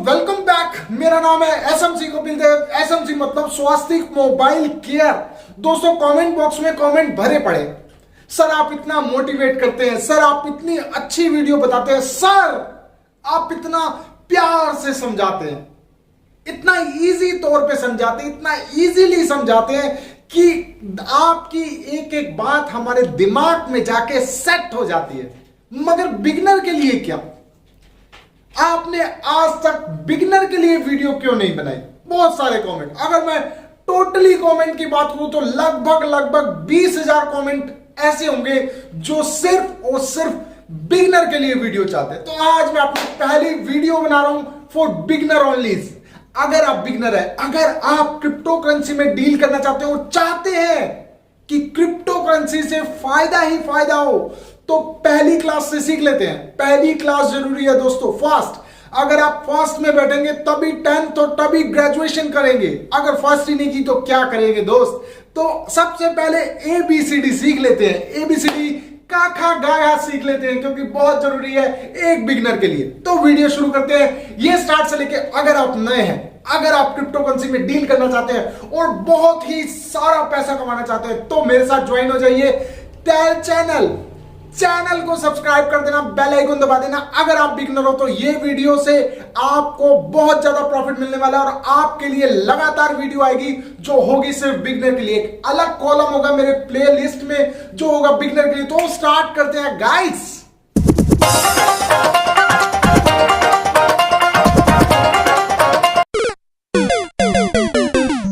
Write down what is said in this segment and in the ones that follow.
Welcome back. मेरा नाम है एसएमसी कपिल देव। एसएमसी मतलब स्वास्तिक मोबाइल केयर। दोस्तों कमेंट बॉक्स में कमेंट भरे पड़े, सर आप इतना मोटिवेट करते हैं, सर आप इतनी अच्छी वीडियो बताते हैं, सर आप इतना प्यार से समझाते हैं, इतना इजी तौर पे समझाते हैं, इतना इजीली समझाते हैं कि आपकी एक एक बात हमारे दिमाग में जाके सेट हो जाती है। मगर बिगिनर के लिए क्या? आपने आज तक बिगिनर के लिए वीडियो क्यों नहीं बनाई? बहुत सारे कमेंट। अगर मैं टोटली कमेंट की बात करूं तो लगभग 20,000 कमेंट ऐसे होंगे जो सिर्फ और सिर्फ बिगिनर के लिए वीडियो चाहते हैं। तो आज मैं अपनी पहली वीडियो बना रहा हूं फॉर बिगिनर ओनली। अगर आप बिगिनर है, अगर आप क्रिप्टो करेंसी में डील करना चाहते हो, चाहते हैं कि क्रिप्टो करेंसी से फायदा ही फायदा हो, तो पहली क्लास से सीख लेते हैं। पहली क्लास जरूरी है दोस्तों, फास्ट। अगर आप फास्ट में बैठेंगे तभी 10th और तभी ग्रेजुएशन करेंगे। अगर फास्ट ही नहीं की तो क्या करेंगे दोस्त? तो सबसे पहले ABCD सीख लेते हैं। ABCD का खा गाया सीख लेते हैं, क्योंकि बहुत जरूरी है एक बिगिनर के लिए। तो वीडियो शुरू करते हैं। ये स्टार्ट से लेके अगर आप नए हैं, अगर आप क्रिप्टो करेंसी में डील करना चाहते हैं और बहुत ही सारा पैसा कमाना चाहते हैं, तो मेरे साथ ज्वाइन हो जाइए। चैनल को सब्सक्राइब कर देना, बेल आइकन दबा देना। अगर आप बिगिनर हो तो ये वीडियो से आपको बहुत ज्यादा प्रॉफिट मिलने वाला है और आपके लिए लगातार वीडियो आएगी जो होगी सिर्फ बिगिनर के लिए। एक अलग कॉलम होगा मेरे प्लेलिस्ट में जो होगा बिगिनर के लिए। तो स्टार्ट करते हैं गाइस।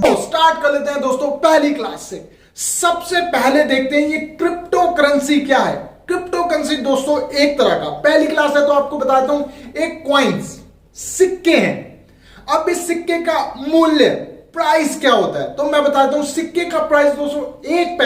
तो स्टार्ट कर लेते हैं दोस्तों पहली क्लास से। सबसे पहले देखते हैं ये क्रिप्टो करेंसी क्या है। क्रिप्टो करेंसी दोस्तों एक तरह का, पहली क्लास है तो आपको बताता हूं, एक कॉइन्स, सिक्के हैं। अब इस सिक्के का मूल्य, प्राइस क्या होता है तो मैं बताता हूं। सिक्के का प्राइस दोस्तों 1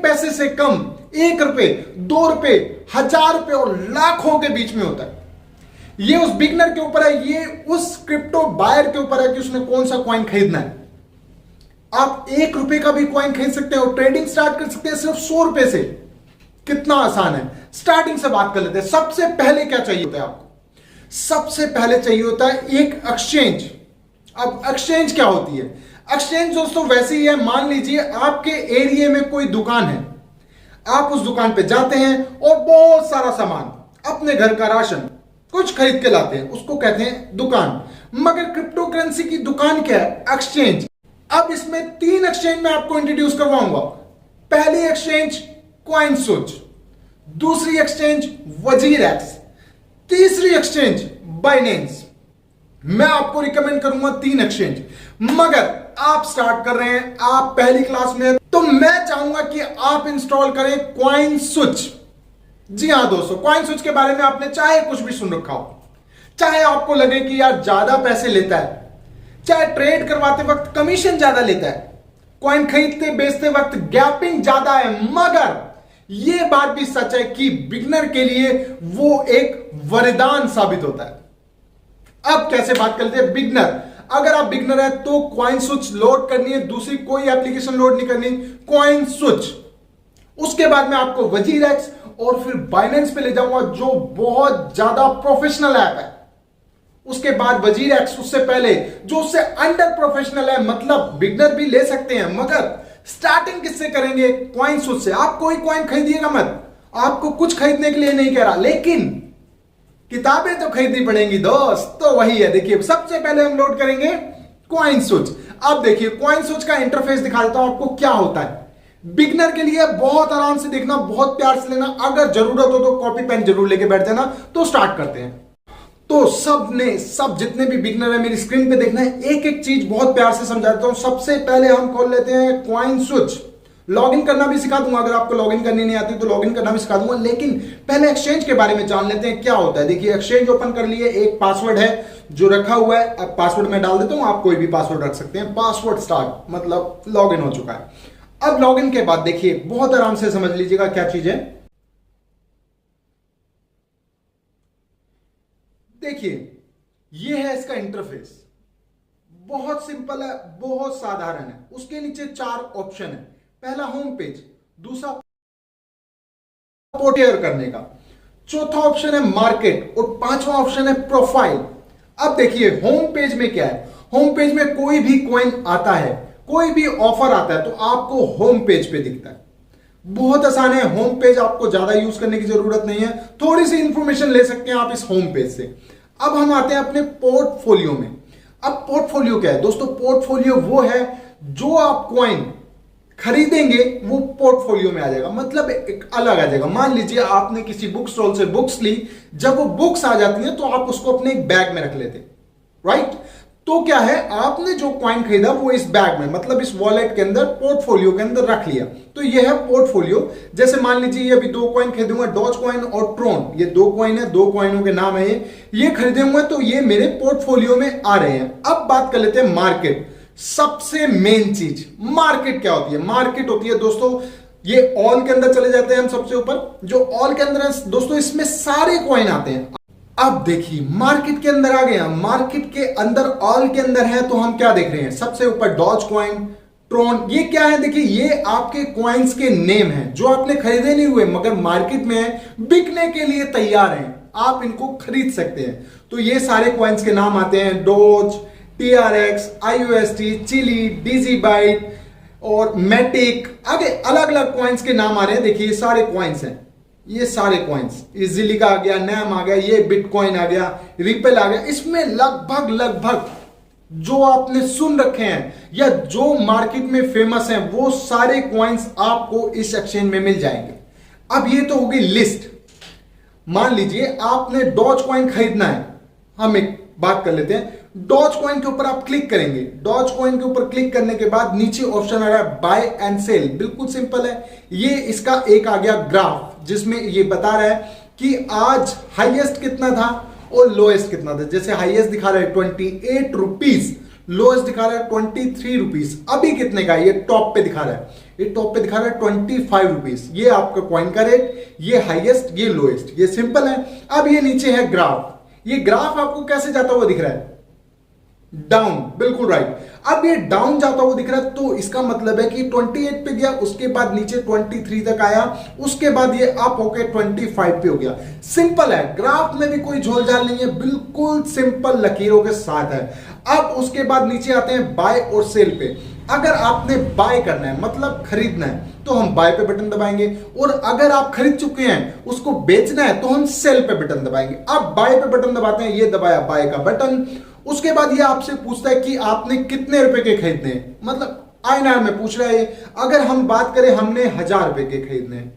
पैसे से कम, 1 रुपए, 2 रुपए, 1000 रुपए और लाखों के बीच में होता है। ये उस बिगिनर के ऊपर है, ये उस क्रिप्टो बायर के ऊपर है कि उसने कौन सा कॉइन खरीदना है। आप 1 रुपए का भी कॉइन खरीद सकते हैं और ट्रेडिंग स्टार्ट कर सकते हैं सिर्फ 100 रुपए से। कितना आसान है। स्टार्टिंग से बात कर लेते हैं। सबसे पहले क्या चाहिए होता है आपको? सबसे पहले चाहिए होता है एक एक्सचेंज। अब एक्सचेंज क्या होती है? एक्सचेंज दोस्तों वैसे ही है, मान लीजिए आपके एरिया में कोई दुकान है, आप उस दुकान पे जाते हैं और बहुत सारा सामान, अपने घर का राशन कुछ खरीद के लाते हैं, उसको कहते हैं दुकान। मगर क्रिप्टो करेंसी की दुकान क्या है? एक्सचेंज। अब इसमें 3 एक्सचेंज मैं आपको इंट्रोड्यूस करवाऊंगा। पहली एक्सचेंज कॉइन स्विच, दूसरी एक्सचेंज वजीर एक्स, तीसरी एक्सचेंज बाइनेंस। मैं आपको रिकमेंड करूंगा 3 एक्सचेंज। मगर आप स्टार्ट कर रहे हैं, आप पहली क्लास में, तो मैं चाहूंगा कि आप इंस्टॉल करें कॉइन स्विच। जी हां दोस्तों, कॉइन स्विच के बारे में आपने चाहे कुछ भी सुन रखा हो, चाहे आपको लगे कि यार ज्यादा पैसे लेता है, चाहे ट्रेड करवाते वक्त कमीशन ज्यादा लेता है, कॉइन खरीदते बेचते वक्त गैपिंग ज्यादा है, मगर यह बात भी सच है कि बिगिनर के लिए वो एक वरदान साबित होता है। अब कैसे बात करते हैं बिगिनर? अगर आप बिगिनर है तो कॉइन स्विच लोड करनी है, दूसरी कोई एप्लीकेशन लोड नहीं करनी, कॉइन स्विच। उसके बाद में आपको वजीर एक्स और फिर बाइनेंस पे ले जाऊंगा जो बहुत ज्यादा प्रोफेशनल ऐप है। उसके बाद वजीर एक्स, उससे पहले जो उससे अंडर प्रोफेशनल है, मतलब बिगिनर भी ले सकते हैं। मगर स्टार्टिंग किससे करेंगे? कॉइन स्विच से। आप कोई कॉइन खरीदिएगा मत, आपको कुछ खरीदने के लिए नहीं कह रहा, लेकिन किताबें तो खरीदनी पड़ेंगी दोस्त। तो वही है, देखिए सबसे पहले हम लोड करेंगे कॉइन स्विच। अब देखिए कॉइन स्विच का इंटरफेस दिखा देता हूं आपको क्या होता है। बिगिनर के लिए बहुत आराम से देखना, बहुत प्यार से लेना। अगर जरूरत हो तो कॉपी पेन जरूर लेके बैठ जाना। तो स्टार्ट करते हैं। तो सब जितने भी बिगिनर है मेरी स्क्रीन पे देखना है, एक एक चीज बहुत प्यार से समझाता हूं। सबसे पहले हम खोल लेते हैं कॉइन स्विच। लॉगिन करना भी सिखा दूंगा, अगर आपको लॉगिन करनी नहीं आती तो लॉगिन करना भी सिखा दूंगा। लेकिन पहले एक्सचेंज के बारे में जान लेते हैं क्या होता है। देखिए एक्सचेंज ओपन कर लिए, एक पासवर्ड है जो रखा हुआ है। अब पासवर्ड मैं डाल देता हूं, आप कोई भी पासवर्ड रख सकते हैं। पासवर्ड स्टार्ट मतलब लॉगिन हो चुका है। अब लॉगिन के बाद देखिए बहुत आराम से समझ लीजिएगा क्या चीज है। देखिए ये है इसका इंटरफेस, बहुत सिंपल है, बहुत साधारण है। उसके नीचे 4 ऑप्शन है। पहला होम पेज, दूसरा पोर्टियर करने का, चौथा ऑप्शन है मार्केट और 5वां ऑप्शन है प्रोफाइल। अब देखिए होम पेज में क्या है, होम पेज में कोई भी कॉइन आता है, कोई भी ऑफर आता है तो आपको होम पेज पे दिखता है। बहुत आसान है, होम पेज आपको ज्यादा यूज करने की जरूरत नहीं है, थोड़ी सी इंफॉर्मेशन ले सकते हैं आप इस होम पेज से। अब हम आते हैं अपने पोर्टफोलियो में। अब पोर्टफोलियो क्या है दोस्तों? पोर्टफोलियो वो है जो आप कॉइन खरीदेंगे वो पोर्टफोलियो में आ जाएगा, मतलब एक अलग आ जाएगा। मान लीजिए आपने किसी बुक स्टॉल से बुक्स ली, जब वो बुक्स आ जाती हैं तो आप उसको अपने एक बैग में रख लेते, राइट? तो क्या है, आपने जो कॉइन खरीदा वो इस बैग में, मतलब इस वॉलेट के अंदर, पोर्टफोलियो के अंदर रख लिया, तो ये है पोर्टफोलियो। जैसे मान लीजिए ये अभी दो कॉइन खरीदूंगा, डॉज कॉइन और ट्रोन, ये दो कॉइन है, दो कॉइनों के नाम है ये खरीदे हुए, तो ये मेरे पोर्टफोलियो में आ रहे हैं। अब बात कर लेते हैं मार्केट, सबसे मेन चीज। मार्केट क्या होती है? मार्केट होती है दोस्तों, ये ऑल के अंदर चले जाते हैं हम सबसे ऊपर, जो ऑल के अंदर है दोस्तों, इसमें सारे कॉइन आते हैं। अब देखिए मार्केट के अंदर आ गया, मार्केट के अंदर ऑल के अंदर है, तो हम क्या देख रहे हैं? सबसे ऊपर डॉज कॉइन, ट्रोन, ये क्या है? देखिए ये आपके कॉइन्स के नेम हैं जो आपने खरीदे नहीं हुए मगर मार्केट में है, बिकने के लिए तैयार हैं, आप इनको खरीद सकते हैं। तो ये सारे कॉइन्स के नाम आते हैं, Doge, TRX, IUST, Chiliz, DigiByte और मैटिक, आगे अलग अलग कॉइन्स के नाम आ रहे हैं। देखिए ये सारे कॉइन्स हैं, ये सारे कॉइन्स, इजीली का आ गया, नैम आ गया, ये बिटकॉइन आ गया, रिपल आ गया। इसमें लगभग जो आपने सुन रखे हैं या जो मार्केट में फेमस हैं वो सारे कॉइन्स आपको इस एक्सचेंज में मिल जाएंगे। अब ये तो होगी लिस्ट। मान लीजिए आपने डॉज कॉइन खरीदना है, हम एक बात कर लेते हैं। डॉज कॉइन के ऊपर आप क्लिक करेंगे, डॉज कॉइन के ऊपर क्लिक करने के बाद नीचे ऑप्शन आ रहा है बाय एंड सेल, बिल्कुल सिंपल है। ये इसका एक आ गया ग्राफ, जिसमें ये बता रहा है कि आज हाईएस्ट कितना था और लोएस्ट कितना था। जैसे हाईएस्ट दिखा रहा है 28 रुपीज, लोएस्ट दिखा रहा है 23 रुपीज। अभी कितने का? ये टॉप पे दिखा रहा है, ये टॉप पे दिखा रहा है 25 रुपीज। ये आपका कॉइन का रेट, ये हाईएस्ट, ये लोएस्ट, ये सिंपल है। अब ये नीचे है ग्राफ, ये ग्राफ आपको कैसे जाता हुआ दिख रहा है? डाउन, बिल्कुल राइट। अब ये डाउन जाता हुआ दिख रहा है, तो इसका मतलब है कि 28 पे गया, उसके बाद नीचे 23 तक आया, उसके बाद ये अप होके 25 पे हो गया। सिंपल है, ग्राफ में भी कोई झोलझाल नहीं है, बिल्कुल सिंपल लकीरों के साथ है। अब उसके बाद नीचे आते हैं बाय और सेल पे। अगर आपने बाय करना है मतलब खरीदना है तो हम बाय पे बटन दबाएंगे, और अगर आप खरीद चुके हैं उसको बेचना है तो हम सेल पे बटन दबाएंगे। अब बाय पे बटन दबाते हैं, ये दबाया बाय का बटन। उसके बाद ये आपसे पूछता है कि आपने कितने रुपए के खरीदने हैं, मतलब INR में पूछ रहा है। अगर हम बात करें हमने 1000 रुपए के खरीदने हैं,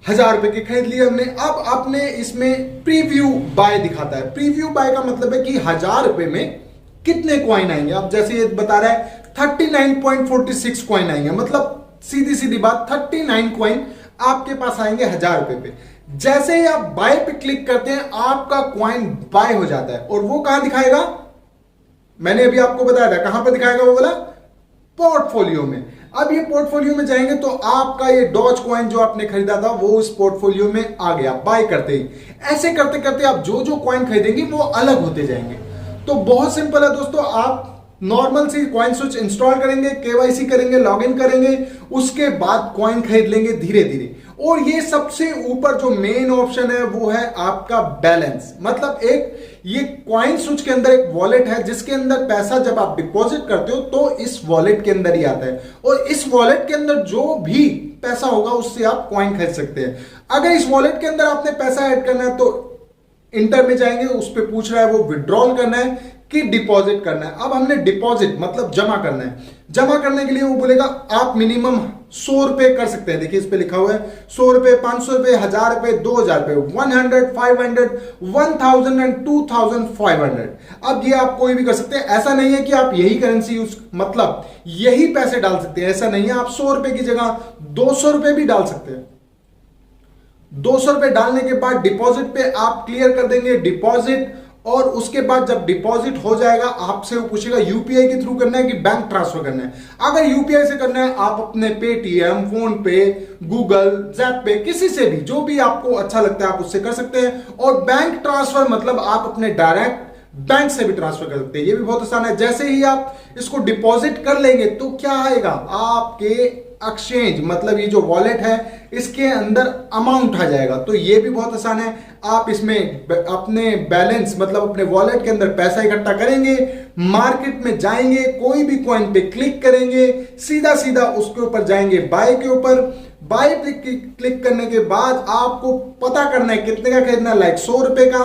1000 रुपए के खरीद लिए हमने। अब आपने इसमें प्रीव्यू बाय दिखाता है, प्रीव्यू बाय का मतलब है कि 1000 रुपए में कितने कॉइन आएंगे। अब जैसे ये बता रहा है 39.46 कॉइन आएंगे, मतलब सीधी सीधी बात 39 कॉइन आपके पास आएंगे 1000 रुपए पे। जैसे ही आप बाय पे क्लिक करते हैं आपका कॉइन बाय हो जाता है, और वो कहां दिखाएगा? मैंने अभी आपको बताया था कहां पर दिखाएगा, वो बोला पोर्टफोलियो में। अब ये पोर्टफोलियो में जाएंगे तो आपका ये डॉज कॉइन जो आपने खरीदा था वो इस पोर्टफोलियो में आ गया बाय करते ही। ऐसे करते करते आप जो जो कॉइन खरीदेंगे वो अलग होते जाएंगे। तो बहुत सिंपल है दोस्तों, आप नॉर्मल सी कॉइन स्विच इंस्टॉल करेंगे, KYC करेंगे, लॉगिन करेंगे, उसके बाद कॉइन खरीद लेंगे धीरे धीरे। और ये सबसे ऊपर जो मेन ऑप्शन है वो है आपका बैलेंस, मतलब एक ये कॉइन स्विच के अंदर एक वॉलेट है जिसके अंदर पैसा जब आप डिपॉजिट करते हो तो इस वॉलेट के अंदर ही आता है, और इस वॉलेट के अंदर जो भी पैसा होगा उससे आप कॉइन खरीद सकते हैं। अगर इस वॉलेट के अंदर आपने पैसा ऐड करना है तो इंटर में जाएंगे, उस पर पूछ रहा है वो विड्रॉल करना है कि डिपॉजिट करना है। अब हमने डिपॉजिट मतलब जमा करना है, जमा करने के लिए वो बोलेगा आप मिनिमम 100 रुपए कर सकते हैं। देखिए इस पे लिखा हुआ है 100 रुपए, 500 रुपए, 1000 रुपए, 2000 रुपए, 100, 500, 1000 एंड 2500। अब ये आप कोई भी कर सकते हैं, ऐसा नहीं है कि आप यही करेंसी यूज मतलब यही पैसे डाल सकते हैं, ऐसा नहीं है। आप 100 रुपए की जगह 200 रुपए भी डाल सकते हैं। 200 रुपए डालने के बाद डिपॉजिट पे आप क्लियर कर देंगे डिपॉजिट, और उसके बाद जब डिपॉजिट हो जाएगा आपसे वो पूछेगा यूपीआई के थ्रू करना है कि बैंक ट्रांसफर करना है। अगर यूपीआई से करना है आप अपने पेटीएम, फोन पे, गूगल, जैप पे, किसी से भी जो भी आपको अच्छा लगता है आप उससे कर सकते हैं। और बैंक ट्रांसफर मतलब आप अपने डायरेक्ट बैंक से भी ट्रांसफर कर सकते हैं, ये भी बहुत आसान है। जैसे ही आप इसको डिपॉजिट कर लेंगे तो क्या आएगा, आपके एक्सचेंज मतलब ये जो वॉलेट है इसके अंदर अमाउंट आ जाएगा। तो ये भी बहुत आसान है। आप इसमें अपने बैलेंस मतलब अपने वॉलेट के अंदर पैसा इकट्ठा करेंगे, मार्केट में जाएंगे, कोई भी कॉइन पे क्लिक करेंगे, सीधा सीधा उसके ऊपर जाएंगे बाय के ऊपर। बाय पे क्लिक करने के बाद आपको पता करना है कितने का खरीदना है, लाइक 100 रुपए का।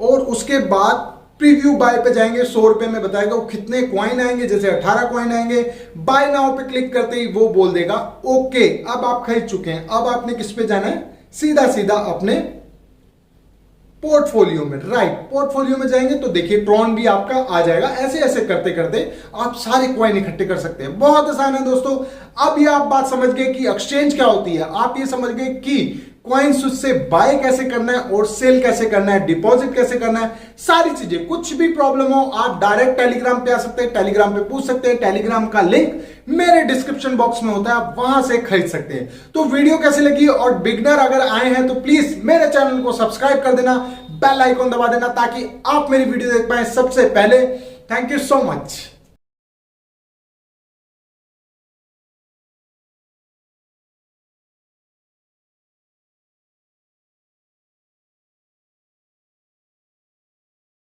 और उसके बाद प्रीव्यू बाय पे जाएंगे, 100 रुपए में बताएगा वो कितने कॉइन आएंगे, जैसे 18 कॉइन आएंगे। बाय नाउ पे क्लिक करते ही वो बोल देगा ओके अब आप खरीद चुके हैं। अब आपने किस पे जाना है, सीधा सीधा अपने पोर्टफोलियो में, राइट पोर्टफोलियो में जाएंगे तो देखिए ट्रॉन भी आपका आ जाएगा। ऐसे ऐसे करते करते आप सारे कॉइन इकट्ठे कर सकते हैं। बहुत आसान है दोस्तों। अब ये आप बात समझ गए कि एक्सचेंज क्या होती है, आप ये समझ गए कि कॉइन्स उससे बाय कैसे करना है और सेल कैसे करना है, डिपॉजिट कैसे करना है, सारी चीजें। कुछ भी प्रॉब्लम हो आप डायरेक्ट टेलीग्राम पे आ सकते हैं, टेलीग्राम पे पूछ सकते हैं। टेलीग्राम का लिंक मेरे डिस्क्रिप्शन बॉक्स में होता है, आप वहां से खरीद सकते हैं। तो वीडियो कैसी लगी, और बिगनर अगर आए हैं तो प्लीज मेरे चैनल को सब्सक्राइब कर देना, बेल आइकॉन दबा देना ताकि आप मेरी वीडियो देख पाए सबसे पहले। Thank you so much.